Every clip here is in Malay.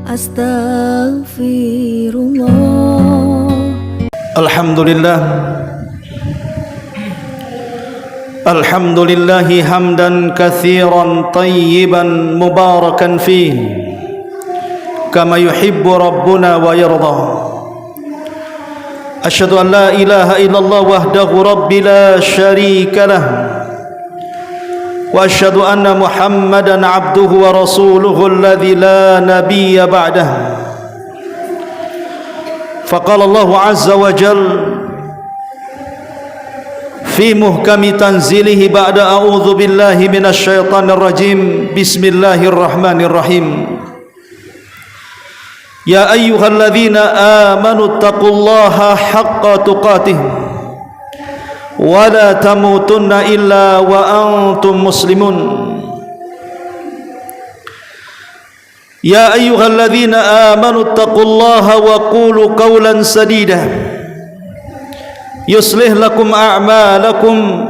Astaghfirullah. Alhamdulillah. Alhamdulillahi hamdan katsiran tayyiban mubarakan fihi kama yuhibbu rabbuna wa yarda. Asyhadu an la ilaha illallah wahdahu rabbi la syarika lah wa asyhadu anna Muhammadan abduhu wa rasuluhu alladzi la nabiyya ba'dah. Faqala Allah azza wa jalla fi muhkami tanzilihi ba'da a'udzu billahi minasy syaithanir rajim. Bismillahirrahmanirrahim. Ya ayyuhalladzina amanu taqullaha haqqa tuqatih wa la tamutunna illa wa antum muslimun. Ya ayyuhalladzina amanu taqullaha wa qulu qawlan sadida yuslih lakum a'malakum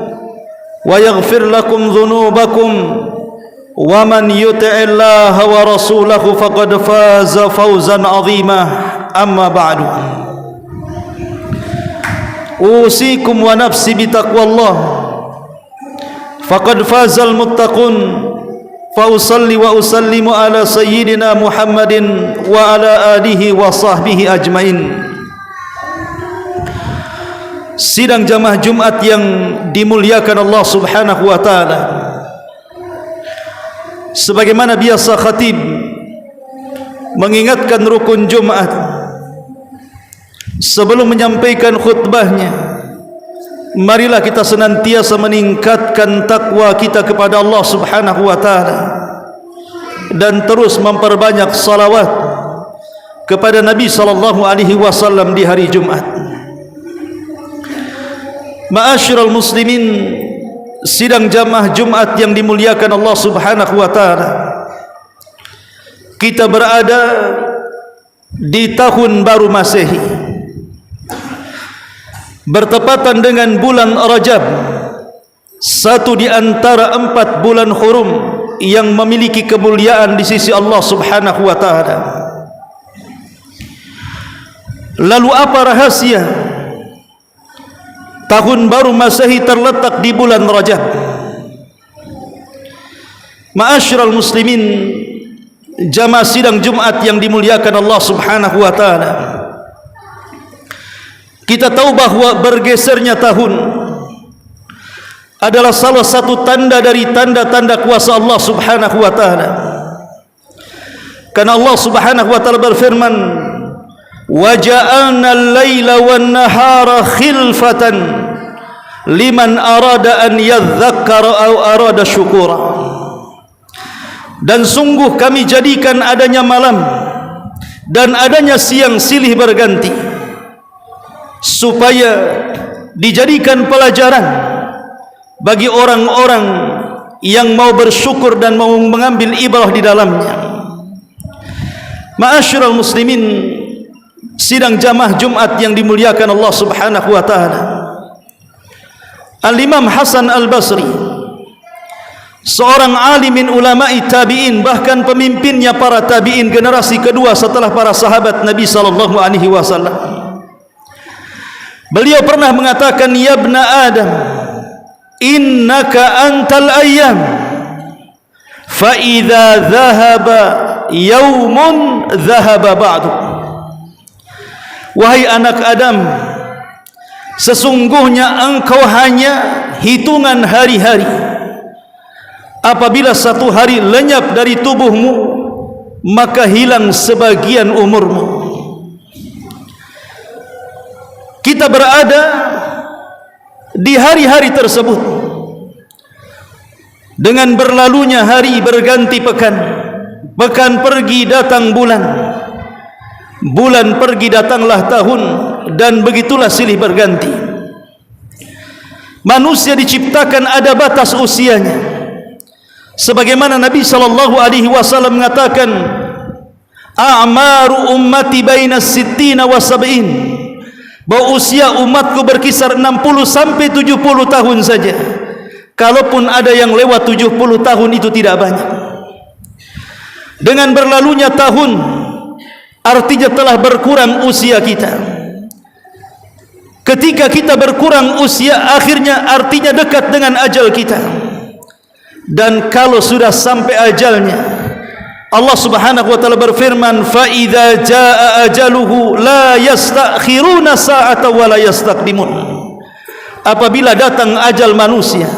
wa yaghfir lakum dhunubakum wa man yuti'illaha wa rasulahu faqad faza fawzan 'azima. Amma ba'du, usikum wa nafsi bitaqwallah faqad fazal muttaqun. Fa usalli wa usallimu ala sayyidina Muhammadin wa ala alihi wa sahbihi ajmain. Sidang jamaah Jumat yang dimuliakan Allah Subhanahu wa taala. Sebagaimana biasa khatib mengingatkan rukun Jumat sebelum menyampaikan khutbahnya, marilah kita senantiasa meningkatkan takwa kita kepada Allah Subhanahu wa taala dan terus memperbanyak salawat kepada Nabi sallallahu alaihi wasallam di hari Jumat. Ma'asyiral muslimin, sidang jamaah Jumat yang dimuliakan Allah Subhanahu wa taala. Kita berada di tahun baru Masehi, bertepatan dengan bulan Rajab, satu di antara 4 bulan hurum yang memiliki kemuliaan di sisi Allah Subhanahu wa taala. Lalu apa rahasia tahun baru Masehi terletak di bulan Rajab? Ma'asyiral muslimin, jamaah sidang Jumat yang dimuliakan Allah Subhanahu wa taala. Kita tahu bahwa bergesernya tahun adalah salah satu tanda dari tanda-tanda kuasa Allah Subhanahu wa taala. Karena Allah Subhanahu wa taala berfirman, wa ja'alna al-laila wan-nahara khilfatan liman arada an yadhakkara aw arada syukura. Dan sungguh kami jadikan adanya malam dan adanya siang silih berganti supaya dijadikan pelajaran bagi orang-orang yang mau bersyukur dan mau mengambil ibrah di dalamnya. Ma'asyiral muslimin, sidang jamaah Jumat yang dimuliakan Allah Subhanahu wa taala. Al-Imam Hasan Al-Basri, seorang alimin ulama'i tabi'in, bahkan pemimpinnya para tabi'in generasi kedua setelah para sahabat Nabi sallallahu alaihi wasallam. Beliau pernah mengatakan, ya ibna Adam, innaka antal ayyam fa idza dhahaba yaumun dhahaba ba'du. Wahai anak Adam, sesungguhnya engkau hanya hitungan hari-hari. Apabila satu hari lenyap dari tubuhmu, maka hilang sebagian umurmu. Kita berada di hari-hari tersebut dengan berlalunya hari berganti pekan, pekan pergi datang bulan, bulan pergi datanglah tahun, dan begitulah silih berganti. Manusia diciptakan ada batas usianya, sebagaimana Nabi sallallahu alaihi wasallam mengatakan, a'maru ummati baina sittina wa sab'in, bahwa usia umatku berkisar 60 sampai 70 tahun saja. Kalaupun ada yang lewat 70 tahun itu tidak banyak. Dengan berlalunya tahun, artinya telah berkurang usia kita. Ketika kita berkurang usia, akhirnya artinya dekat dengan ajal kita. Dan kalau sudah sampai ajalnya, Allah Subhanahu wa taala berfirman, "Fa idza jaa ajaluhu la yastakhiruna sa'atan wa la yastaqdimun." Apabila datang ajal manusia,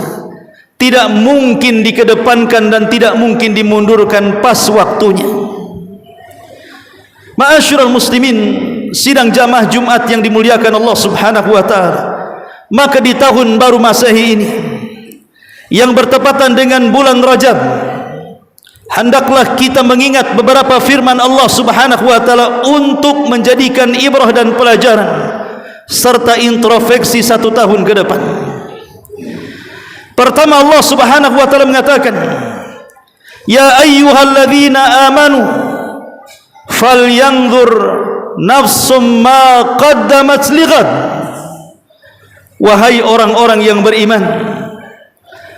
tidak mungkin dikedepankan dan tidak mungkin dimundurkan pas waktunya. Ma'asyiral muslimin, sidang jamaah Jumat yang dimuliakan Allah Subhanahu wa taala, maka di tahun baru Masehi ini yang bertepatan dengan bulan Rajab, hendaklah kita mengingat beberapa firman Allah Subhanahu wa taala untuk menjadikan ibrah dan pelajaran serta introspeksi 1 tahun ke depan. Pertama, Allah Subhanahu wa taala mengatakan, "Ya ayyuhalladzina amanu falyanzur nafsum ma qaddamat lighad." Wahai orang-orang yang beriman,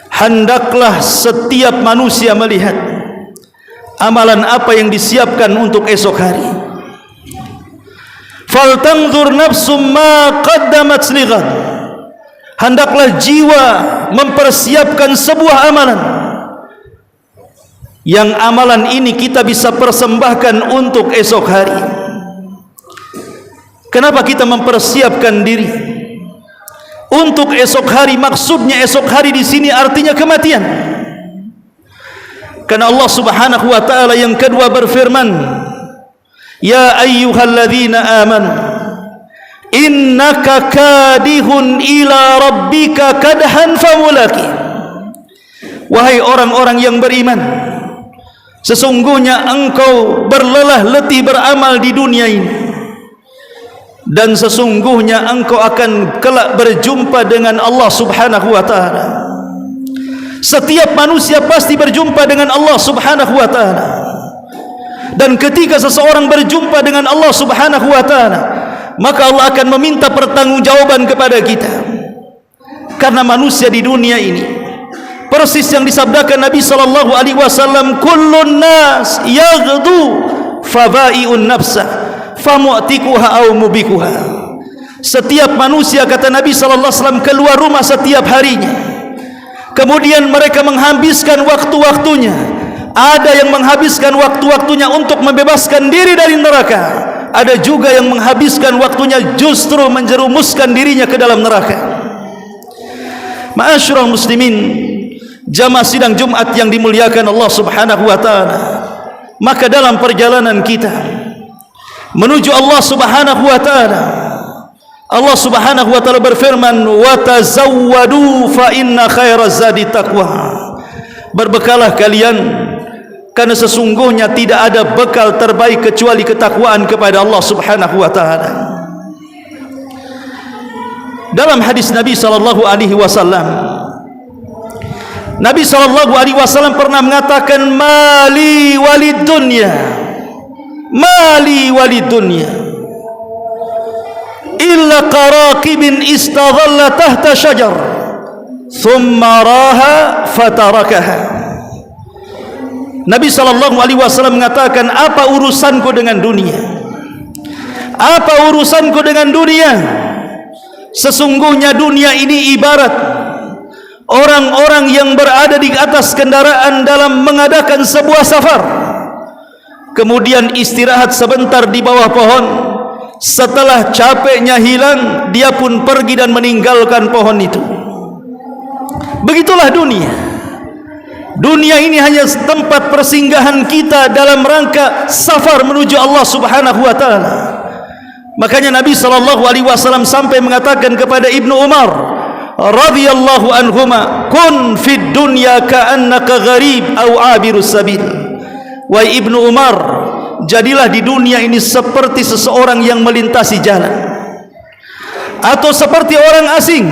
hendaklah setiap manusia melihat amalan apa yang disiapkan untuk esok hari. Faltanzur nafsum ma qaddamat lighad. Hendaklah jiwa mempersiapkan sebuah amalan, yang amalan ini kita bisa persembahkan untuk esok hari. Kenapa kita mempersiapkan diri untuk esok hari? Maksudnya esok hari di sini artinya kematian. Karena Allah Subhanahu wa taala yang kedua berfirman, "Ya ayyuhalladzina amanu innaka kadihun ila rabbika kadhan famulaki." Wahai orang-orang yang beriman, sesungguhnya engkau berlelah letih beramal di dunia ini, dan sesungguhnya engkau akan kelak berjumpa dengan Allah Subhanahu wa taala. Setiap manusia pasti berjumpa dengan Allah Subhanahu wa taala. Dan ketika seseorang berjumpa dengan Allah Subhanahu wa taala, maka Allah akan meminta pertanggungjawaban kepada kita. Karena manusia di dunia ini, persis yang disabdakan Nabi sallallahu alaihi wasallam, "Kullun nas yaghdu fabai'un nafsa famu'tikuha aw mubikuha." Setiap manusia, kata Nabi sallallahu alaihi wasallam, keluar rumah setiap harinya. Kemudian mereka menghabiskan waktu-waktunya. Ada yang menghabiskan waktu-waktunya untuk membebaskan diri dari neraka. Ada juga yang menghabiskan waktunya justru menjerumuskan dirinya ke dalam neraka. Ma'asyiral muslimin, jamaah sidang Jumat yang dimuliakan Allah Subhanahu wa taala, maka dalam perjalanan kita menuju Allah Subhanahu wa taala, Allah Subhanahu wa taala berfirman, "Wa tazawwadu fa inna khairaz zadi taqwa." Berbekalah kalian, karena sesungguhnya tidak ada bekal terbaik kecuali ketakwaan kepada Allah Subhanahu wa taala. Dalam hadis Nabi sallallahu alaihi wasallam, Nabi sallallahu alaihi wasallam pernah mengatakan, "Mali walid dunya, mali walid dunya, illa qaraqibin istadhalla tahta syajar thumma raha fatarakaha." Nabi sallallahu alaihi wasallam mengatakan, apa urusanku dengan dunia? Apa urusanku dengan dunia? Sesungguhnya dunia ini ibarat orang-orang yang berada di atas kendaraan dalam mengadakan sebuah safar, kemudian istirahat sebentar di bawah pohon. Setelah capeknya hilang, dia pun pergi dan meninggalkan pohon itu. Begitulah dunia. Dunia ini hanya tempat persinggahan kita dalam rangka safar menuju Allah Subhanahu wa taala. Makanya Nabi sallallahu alaihi wasallam sampai mengatakan kepada Ibnu Umar radhiyallahu anhuma, "Kun fid dunya ka'annaka gharib aw 'abirus sabil." Wahai Ibnu Umar, jadilah di dunia ini seperti seseorang yang melintasi jalan atau seperti orang asing.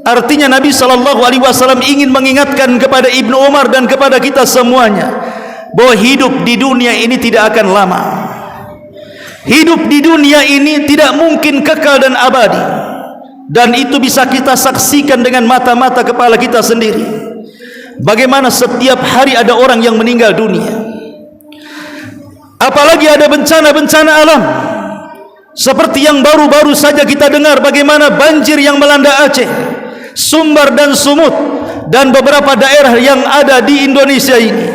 Artinya Nabi sallallahu alaihi wasallam ingin mengingatkan kepada Ibnu Umar dan kepada kita semuanya bahwa hidup di dunia ini tidak akan lama. Hidup di dunia ini tidak mungkin kekal dan abadi, dan itu bisa kita saksikan dengan mata-mata kepala kita sendiri. Bagaimana setiap hari ada orang yang meninggal dunia. Apalagi ada bencana-bencana alam seperti yang baru-baru saja kita dengar, bagaimana banjir yang melanda Aceh, Sumbar dan Sumut, dan beberapa daerah yang ada di Indonesia ini.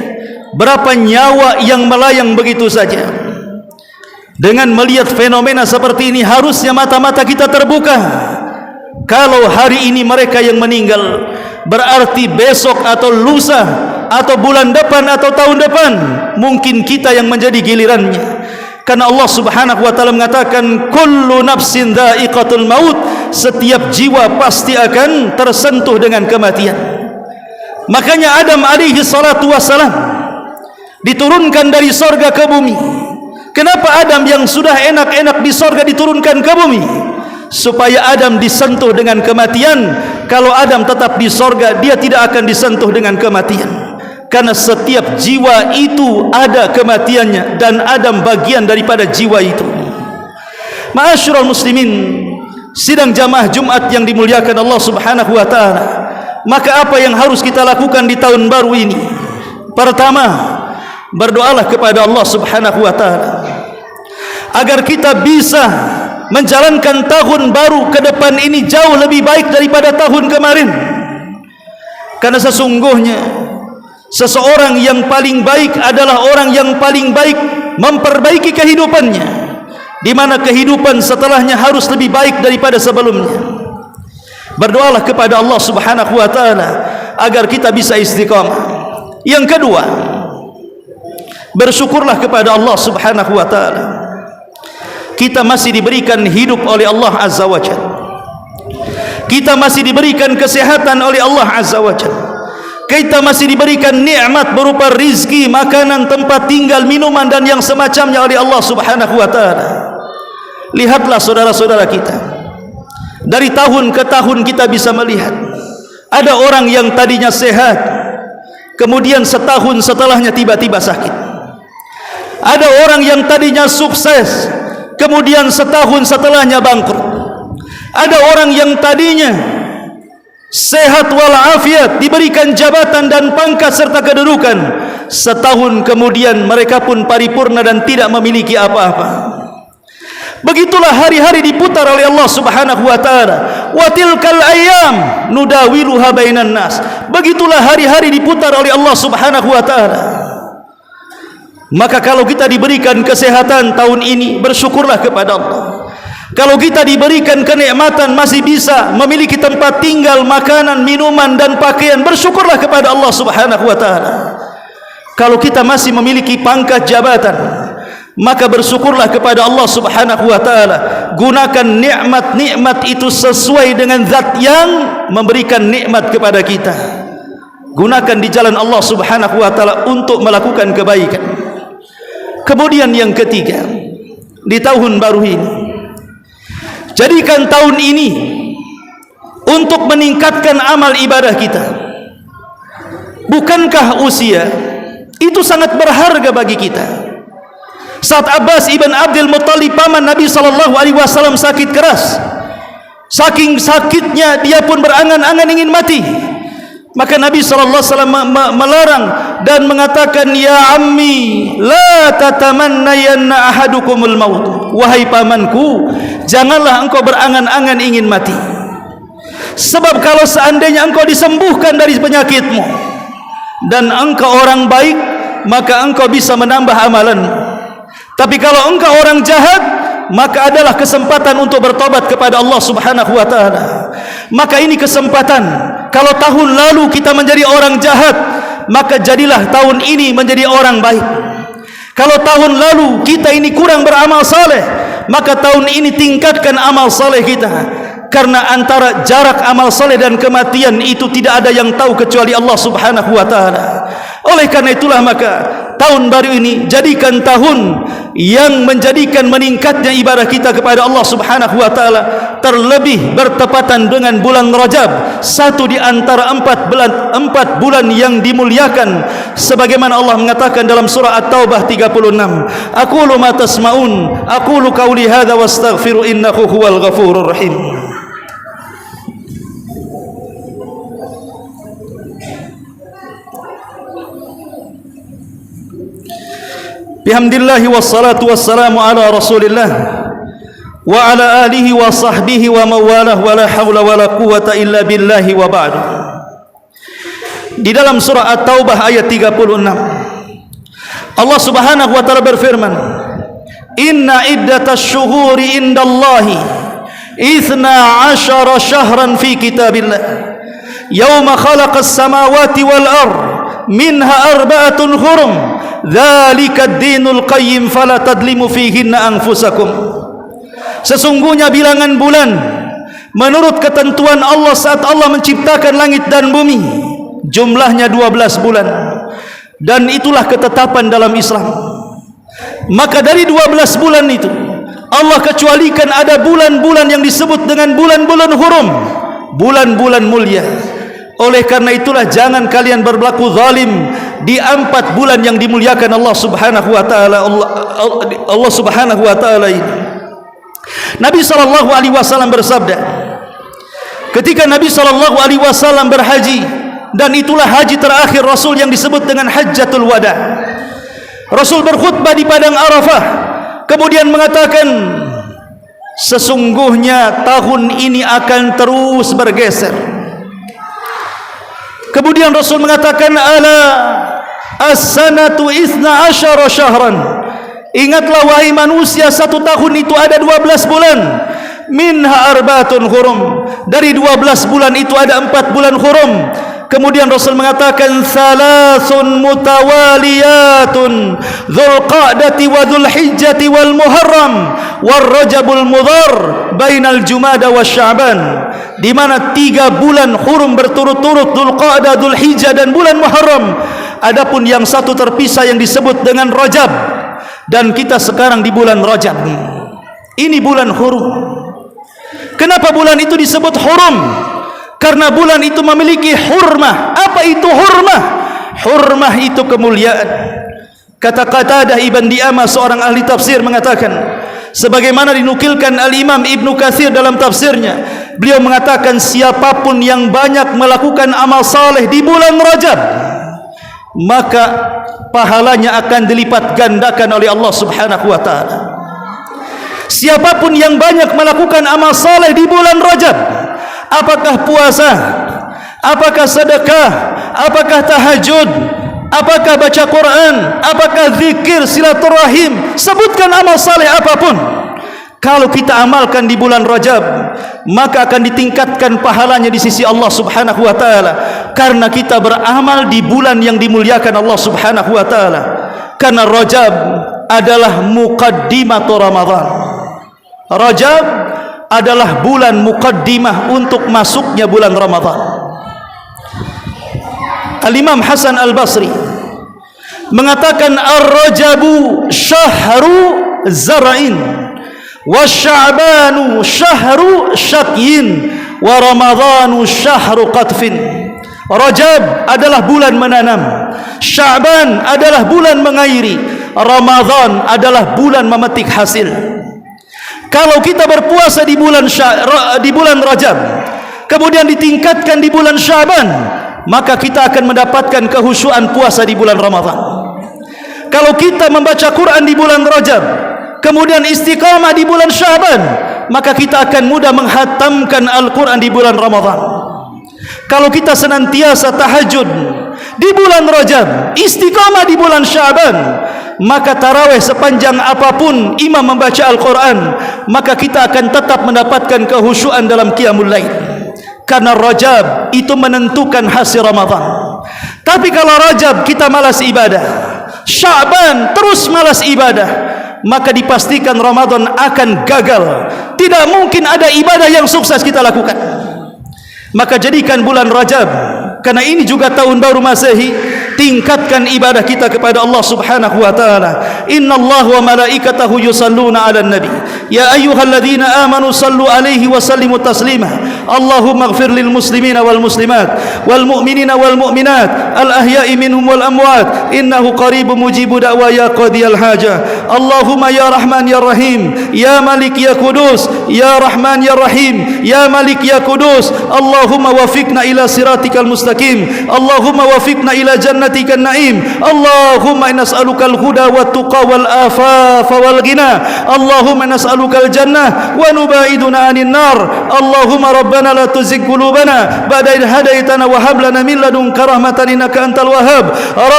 Berapa nyawa yang melayang begitu saja. Dengan melihat fenomena seperti ini, harusnya mata-mata kita terbuka. Kalau hari ini mereka yang meninggal, berarti besok atau lusa atau bulan depan atau tahun depan mungkin kita yang menjadi gilirannya. Karena Allah Subhanahu wa taala mengatakan kullu nafsin dha'iqatul maut, setiap jiwa pasti akan tersentuh dengan kematian. Makanya Adam alaihi salatu wassalam diturunkan dari sorga ke bumi. Kenapa Adam yang sudah enak-enak di sorga diturunkan ke bumi? Supaya Adam disentuh dengan kematian. Kalau Adam tetap di sorga, dia tidak akan disentuh dengan kematian. Karena setiap jiwa itu ada kematiannya, dan Adam bagian daripada jiwa itu. Ma'asyiral muslimin, sidang jamaah Jumat yang dimuliakan Allah Subhanahu wa taala. Maka apa yang harus kita lakukan di tahun baru ini? Pertama, berdoalah kepada Allah Subhanahu wa taala agar kita bisa menjalankan tahun baru ke depan ini jauh lebih baik daripada tahun kemarin. Karena sesungguhnya seseorang yang paling baik adalah orang yang paling baik memperbaiki kehidupannya, di mana kehidupan setelahnya harus lebih baik daripada sebelumnya. Berdoalah kepada Allah Subhanahu wa taala agar kita bisa istiqamah. Yang kedua, bersyukurlah kepada Allah Subhanahu wa taala. Kita masih diberikan hidup oleh Allah Azza wa Jalla. Kita masih diberikan kesehatan oleh Allah Azza wa Jalla. Kita masih diberikan nikmat berupa rizki, makanan, tempat tinggal, minuman dan yang semacamnya oleh Allah Subhanahu wa taala. Lihatlah saudara-saudara kita, dari tahun ke tahun kita bisa melihat ada orang yang tadinya sehat, kemudian setahun setelahnya tiba-tiba sakit. Ada orang yang tadinya sukses, kemudian setahun setelahnya bangkrut. Ada orang yang tadinya sehat walafiat, diberikan jabatan dan pangkat serta kedudukan, setahun kemudian mereka pun paripurna dan tidak memiliki apa-apa. Begitulah hari-hari diputar oleh Allah Subhanahu wa taala. Wa tilkal ayyam nudawiluha bainan nas. Begitulah hari-hari diputar oleh Allah Subhanahu wa taala. Maka kalau kita diberikan kesehatan tahun ini, bersyukurlah kepada Allah. Kalau kita diberikan kenikmatan, masih bisa memiliki tempat tinggal, makanan, minuman dan pakaian, bersyukurlah kepada Allah Subhanahu wa taala. Kalau kita masih memiliki pangkat jabatan, maka bersyukurlah kepada Allah Subhanahu wa taala. Gunakan nikmat-nikmat itu sesuai dengan zat yang memberikan nikmat kepada kita. Gunakan di jalan Allah Subhanahu wa taala untuk melakukan kebaikan. Kemudian yang ketiga, di tahun baru ini, jadikan tahun ini untuk meningkatkan amal ibadah kita. Bukankah usia itu sangat berharga bagi kita? Saat Abbas ibn Abdul Muttalib, paman Nabi SAW, sakit keras, saking sakitnya dia pun berangan-angan ingin mati. Maka Nabi SAW melarang dan mengatakan, ya ammi la tatamannayanna ahadukumul maut. Wahai pamanku, janganlah engkau berangan-angan ingin mati. Sebab kalau seandainya engkau disembuhkan dari penyakitmu dan engkau orang baik, maka engkau bisa menambah amalanmu. Tapi kalau engkau orang jahat, maka adalah kesempatan untuk bertobat kepada Allah Subhanahu wa taala. Maka ini kesempatan. Kalau tahun lalu kita menjadi orang jahat, maka jadilah tahun ini menjadi orang baik. Kalau tahun lalu kita ini kurang beramal saleh, maka tahun ini tingkatkan amal saleh kita. Karena antara jarak amal saleh dan kematian itu tidak ada yang tahu kecuali Allah Subhanahu wa taala. Oleh karena itulah maka tahun baru ini jadikan tahun yang menjadikan meningkatnya ibadah kita kepada Allah Subhanahu wa taala, terlebih bertepatan dengan bulan Rajab, satu di antara empat bulan yang dimuliakan, sebagaimana Allah mengatakan dalam surah At-Taubah 36, aqulu ma tasmaun aqulu qauli hadza wastaghfiru innahu huwal ghafurur rahim. Bihamdillahi wassalatu wassalamu ala Rasulillah wa ala alihi wa sahbihi wa mawalah wa la hawla wa la quwata illa billahi wa ba'du. Di dalam surah At-Taubah ayat 36 Allah Subhanahu wa taala berfirman, "Inna iddatasy syuhuri indallahi 12 syahran fi kitabillah yauma khalaqas samawati wal ard minha arba'atun hurum dzalika ad-dinul qayyim fala tadlimu fihinna anfusakum." Sesungguhnya bilangan bulan menurut ketentuan Allah saat Allah menciptakan langit dan bumi jumlahnya 12 bulan, dan itulah ketetapan dalam Islam. Maka dari 12 bulan itu Allah kecualikan ada bulan-bulan yang disebut dengan bulan-bulan hurum, bulan-bulan mulia. Oleh karena itulah jangan kalian berlaku zalim di 4 bulan yang dimuliakan Allah Subhanahu wa taala. Allah Subhanahu wa taala ini. Nabi sallallahu alaihi wasallam bersabda, ketika Nabi sallallahu alaihi wasallam berhaji, dan itulah haji terakhir Rasul yang disebut dengan Hajjatul Wada. Rasul berkhutbah di padang Arafah, kemudian mengatakan, sesungguhnya tahun ini akan terus bergeser. Kemudian Rasul mengatakan, ala as-sanatu 12 syahran. Ingatlah wahai manusia, 1 tahun itu ada 12 bulan. Minha arba'atun hurum. Dari 12 bulan itu ada 4 bulan hurum. Kemudian Rasul mengatakan, salasun mutawaliyatun dzulqa'dati wa dzulhijjati wal muharram war rajabul mudhar bainal jumada wasya'ban. Di mana 3 bulan hurum berturut-turut, Dzulqa'dah, Dzulhijjah dan bulan Muharram. Adapun yang satu terpisah yang disebut dengan Rajab, dan kita sekarang di bulan Rajab. Ini bulan hurum. Kenapa bulan itu disebut hurum? Karena bulan itu memiliki hurmah. Apa itu hurmah? Hurmah itu kemuliaan. Kata Qatadah Ibn Di'amah, seorang ahli tafsir, mengatakan, sebagaimana dinukilkan Al-Imam Ibnu Katsir dalam tafsirnya, beliau mengatakan, siapapun yang banyak melakukan amal saleh di bulan Rajab, maka pahalanya akan dilipat gandakan oleh Allah Subhanahu wa taala. Siapapun yang banyak melakukan amal saleh di bulan Rajab, apakah puasa, apakah sedekah, apakah tahajud, apakah baca Quran, apakah zikir, silaturahim, sebutkan amal saleh apapun, kalau kita amalkan di bulan Rajab, maka akan ditingkatkan pahalanya di sisi Allah Subhanahu wa taala, karena kita beramal di bulan yang dimuliakan Allah Subhanahu wa taala. Karena Rajab adalah muqaddimatu Ramadan. Rajab adalah bulan muqaddimah untuk masuknya bulan Ramadan. Al-Imam Hasan Al-Basri mengatakan, ar-Rajabu syahru zar'in wa sya'banu syahru syaqyin wa ramadhanu syahru qatfin. Rajab adalah bulan menanam, Sya'ban adalah bulan mengairi, Ramadhan adalah bulan memetik hasil. Kalau kita berpuasa di bulan Rajab, kemudian ditingkatkan di bulan Sya'ban, maka kita akan mendapatkan kehusyuan puasa di bulan Ramadhan. Kalau kita membaca Quran di bulan Rajab, kemudian istiqamah di bulan Sya'ban, maka kita akan mudah menghatamkan Al-Quran di bulan Ramadhan. Kalau kita senantiasa tahajud di bulan Rajab, istiqamah di bulan Sya'ban, maka tarawih sepanjang apapun imam membaca Al-Quran, maka kita akan tetap mendapatkan kehusyuan dalam qiyamul lail. Karena Rajab itu menentukan hasil Ramadan. Tapi kalau Rajab kita malas ibadah, Sya'ban terus malas ibadah, maka dipastikan Ramadan akan gagal. Tidak mungkin ada ibadah yang sukses kita lakukan. Maka jadikan bulan Rajab, karena ini juga tahun baru Masehi, tingkatkan ibadah kita kepada Allah Subhanahu wa taala. Innallaha wa malaikatahu yusalluna 'alan nabi يا أيها الذين آمنوا صلوا عليه وسلموا تسليما اللهم اغفر للمسلمين والمسلمات والمؤمنين والمؤمنات الأحياء منهم والأموات إنه قريب مجيب دعوى يا قاضي الحاجة اللهم يا رحمن يا رحيم يا ملك يا قدوس يا رحمن يا رحيم يا ملك يا قدوس اللهم وفقنا إلى صراطك المستقيم اللهم وفقنا إلى جنتك النعيم اللهم نسألك الهدى والتقى والآفاف والغنى اللهم نسألك الجنة ونباعدنا عن النار اللهم ربنا لا تزغ قلوبنا بعد إذ هديتنا وهب لنا من لدنك رحمة إنك أنت الوهاب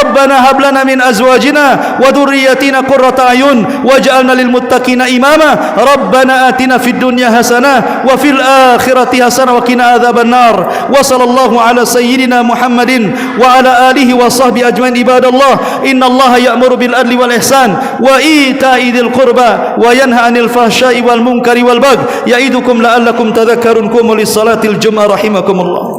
ربنا هب لنا من أزواجنا وذريتنا قرة أعين واجعلنا للمتقين إماما ربنا آتنا في الدنيا حسنة وفي الآخرة حسنة وقنا عذاب النار وصلى الله على سيدنا محمد وعلى آله وصحبه أجمعين عباد الله إن الله يأمر بالعدل والإحسان وإيتاء ذي القربى وينهى عن الفحشاء والمنكر والبغي يعظكم لعلكم تذكرون قوموا للصلاة الجمعة رحمكم الله